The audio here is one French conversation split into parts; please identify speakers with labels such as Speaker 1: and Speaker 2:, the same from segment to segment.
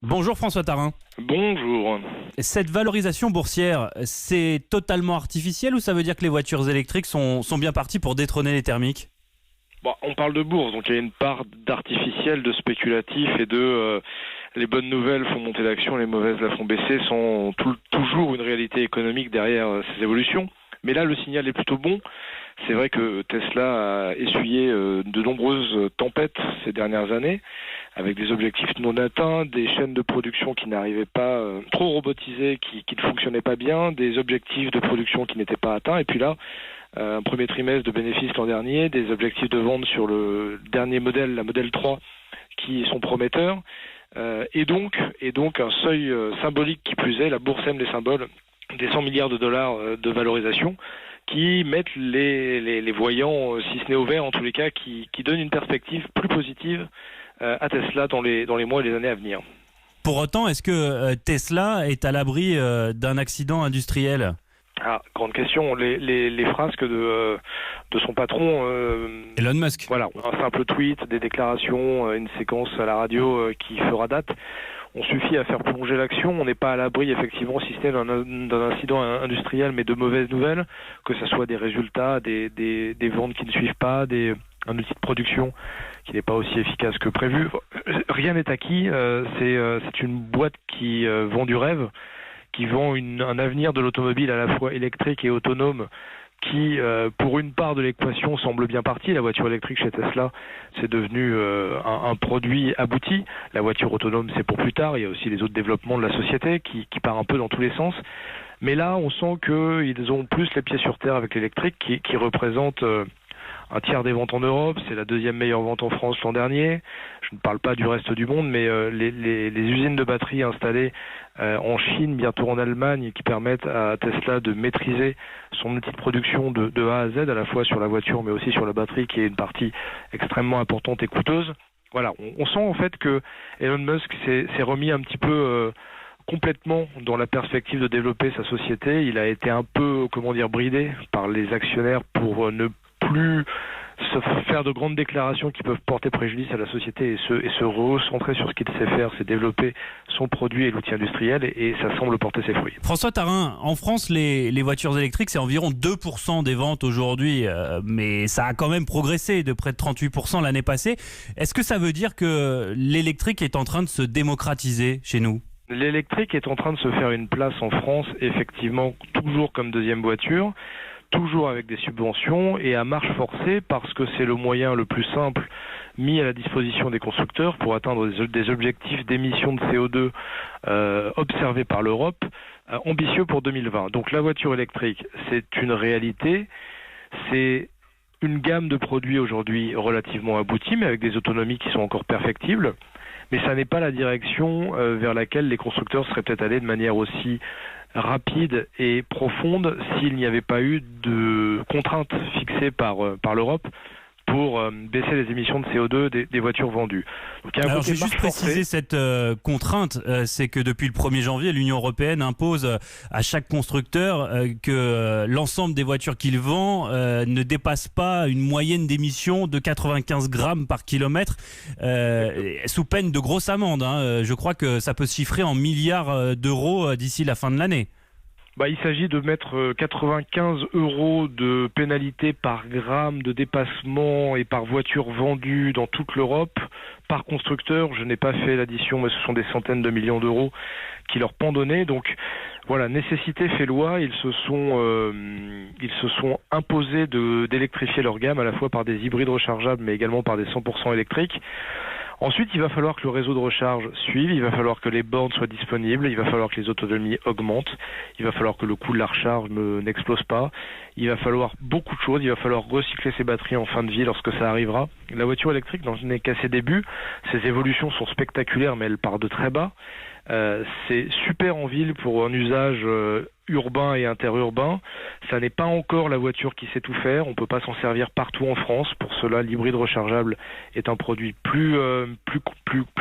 Speaker 1: Bonjour François Tarin.
Speaker 2: Bonjour.
Speaker 1: Cette valorisation boursière, c'est totalement artificiel ou ça veut dire que les voitures électriques sont bien parties pour détrôner les thermiques ?
Speaker 2: On parle de bourse, donc il y a une part d'artificiel, de spéculatif et de les bonnes nouvelles font monter l'action, les mauvaises la font baisser, sont toujours une réalité économique derrière ces évolutions. Mais là, le signal est plutôt bon. C'est vrai que Tesla a essuyé de nombreuses tempêtes ces dernières années, avec des objectifs non atteints, des chaînes de production qui n'arrivaient pas, trop robotisées, qui ne fonctionnaient pas bien, des objectifs de production qui n'étaient pas atteints. Et puis là, un premier trimestre de bénéfices l'an dernier, des objectifs de vente sur le dernier modèle, la Model 3, qui sont prometteurs. Et donc un seuil symbolique qui plus est, la bourse aime les symboles, des 100 milliards de dollars de valorisation, qui mettent les voyants, si ce n'est au vert en tous les cas, qui donnent une perspective plus positive à Tesla dans les mois et les années à venir.
Speaker 1: Pour autant, est-ce que Tesla est à l'abri d'un accident industriel ?
Speaker 2: Grande question. Les frasques de son patron...
Speaker 1: Elon Musk.
Speaker 2: Voilà, un simple tweet, des déclarations, une séquence à la radio qui fera date. On suffit à faire plonger l'action. On n'est pas à l'abri, effectivement, si ce n'est d'un incident industriel, mais de mauvaises nouvelles, que ce soit des résultats, des ventes qui ne suivent pas, un outil de production qui n'est pas aussi efficace que prévu. Rien n'est acquis. C'est une boîte qui vend du rêve, qui vend un avenir de l'automobile à la fois électrique et autonome, qui, pour une part de l'équation, semble bien partie. La voiture électrique chez Tesla, c'est devenu un produit abouti. La voiture autonome, c'est pour plus tard. Il y a aussi les autres développements de la société qui part un peu dans tous les sens. Mais là, on sent qu'ils ont plus les pieds sur terre avec l'électrique, qui représente un tiers des ventes en Europe. C'est la deuxième meilleure vente en France l'an dernier. Je ne parle pas du reste du monde, mais les usines de batteries installées en Chine, bientôt en Allemagne, qui permettent à Tesla de maîtriser son outil de production de A à Z, à la fois sur la voiture, mais aussi sur la batterie, qui est une partie extrêmement importante et coûteuse. Voilà, on sent en fait que Elon Musk s'est remis un petit peu complètement dans la perspective de développer sa société. Il a été un peu, bridé par les actionnaires pour ne plus se faire de grandes déclarations qui peuvent porter préjudice à la société et se recentrer sur ce qu'il sait faire, c'est développer son produit et l'outil industriel, et ça semble porter ses fruits.
Speaker 1: François Tarin, en France, les voitures électriques, c'est environ 2% des ventes aujourd'hui, mais ça a quand même progressé de près de 38% l'année passée. Est-ce que ça veut dire que l'électrique est en train de se démocratiser chez nous ?
Speaker 2: L'électrique est en train de se faire une place en France, effectivement, toujours comme deuxième voiture, toujours avec des subventions et à marche forcée, parce que c'est le moyen le plus simple mis à la disposition des constructeurs pour atteindre des objectifs d'émissions de CO2 observés par l'Europe, ambitieux pour 2020. Donc la voiture électrique, c'est une réalité, c'est une gamme de produits aujourd'hui relativement aboutie, mais avec des autonomies qui sont encore perfectibles. Mais ça n'est pas la direction vers laquelle les constructeurs seraient peut-être allés de manière aussi rapide et profonde s'il n'y avait pas eu de contraintes fixées par l'Europe pour baisser les émissions de CO2 des voitures vendues. Donc,
Speaker 1: alors, je vais juste préciser cette contrainte, c'est que depuis le 1er janvier, l'Union européenne impose à chaque constructeur que l'ensemble des voitures qu'il vend ne dépasse pas une moyenne d'émissions de 95 grammes par kilomètre, sous peine de grosses amendes. Je crois que ça peut se chiffrer en milliards d'euros d'ici la fin de l'année.
Speaker 2: Il s'agit de mettre 95 € de pénalité par gramme de dépassement et par voiture vendue dans toute l'Europe, par constructeur. Je n'ai pas fait l'addition, mais ce sont des centaines de millions d'euros qui leur pendonnaient. Donc voilà, nécessité fait loi. Ils se sont imposés d'électrifier leur gamme, à la fois par des hybrides rechargeables, mais également par des 100% électriques. Ensuite, il va falloir que le réseau de recharge suive, il va falloir que les bornes soient disponibles, il va falloir que les autonomies augmentent, il va falloir que le coût de la recharge n'explose pas, il va falloir beaucoup de choses, il va falloir recycler ses batteries en fin de vie lorsque ça arrivera. La voiture électrique n'en est qu'à ses débuts, ses évolutions sont spectaculaires, mais elle part de très bas. C'est super en ville pour un usage urbain et interurbain. Ça n'est pas encore la voiture qui sait tout faire. On ne peut pas s'en servir partout en France. Pour cela, l'hybride rechargeable est un produit plus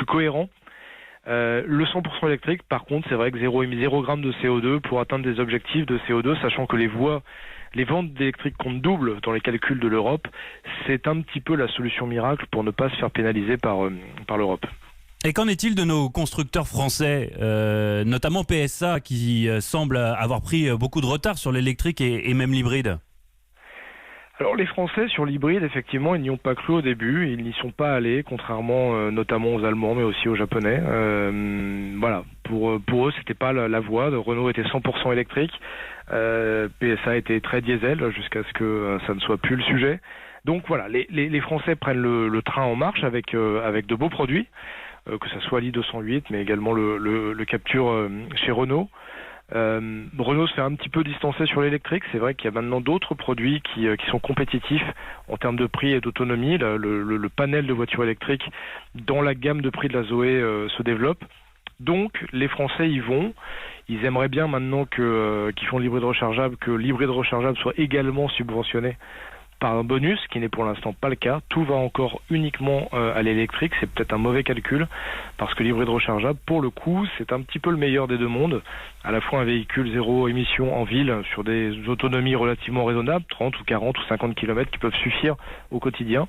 Speaker 2: cohérent. Le 100% électrique, par contre, c'est vrai que 0 g de CO2 pour atteindre des objectifs de CO2, sachant que les ventes d'électrique comptent double dans les calculs de l'Europe, c'est un petit peu la solution miracle pour ne pas se faire pénaliser par l'Europe.
Speaker 1: Et qu'en est-il de nos constructeurs français, notamment PSA, qui semble avoir pris beaucoup de retard sur l'électrique et même l'hybride?
Speaker 2: Alors les Français sur l'hybride, effectivement, ils n'y ont pas cru au début, ils n'y sont pas allés, contrairement notamment aux Allemands, mais aussi aux Japonais. Voilà, pour eux, c'était pas la voie. Renault était 100% électrique, PSA était très diesel, jusqu'à ce que ça ne soit plus le sujet. Donc voilà, les Français prennent le train en marche avec de beaux produits, que ce soit l'i208, mais également le Captur chez Renault. Renault se fait un petit peu distancer sur l'électrique. C'est vrai qu'il y a maintenant d'autres produits qui sont compétitifs en termes de prix et d'autonomie. Le panel de voitures électriques dans la gamme de prix de la Zoé se développe. Donc les Français y vont. Ils aimeraient bien maintenant qu'ils font l'hybride rechargeable, que l'hybride rechargeable soit également subventionné par un bonus, qui n'est pour l'instant pas le cas. Tout va encore uniquement à l'électrique. C'est peut-être un mauvais calcul, parce que l'hybride rechargeable, pour le coup, c'est un petit peu le meilleur des deux mondes. À la fois un véhicule zéro émission en ville, sur des autonomies relativement raisonnables, 30 ou 40 ou 50 km qui peuvent suffire au quotidien,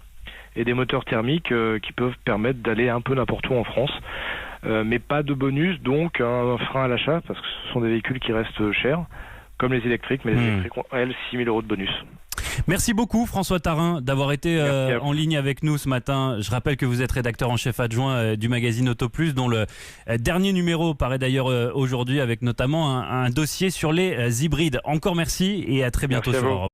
Speaker 2: et des moteurs thermiques qui peuvent permettre d'aller un peu n'importe où en France. Mais pas de bonus, donc un frein à l'achat, parce que ce sont des véhicules qui restent chers, comme les électriques, mais les électriques ont, elles, 6 000 € de bonus.
Speaker 1: Merci beaucoup François Tharin d'avoir été en ligne avec nous ce matin. Je rappelle que vous êtes rédacteur en chef adjoint du magazine Auto Plus, dont le dernier numéro paraît d'ailleurs aujourd'hui, avec notamment un dossier sur les hybrides. Encore merci et à très bientôt sur Europe.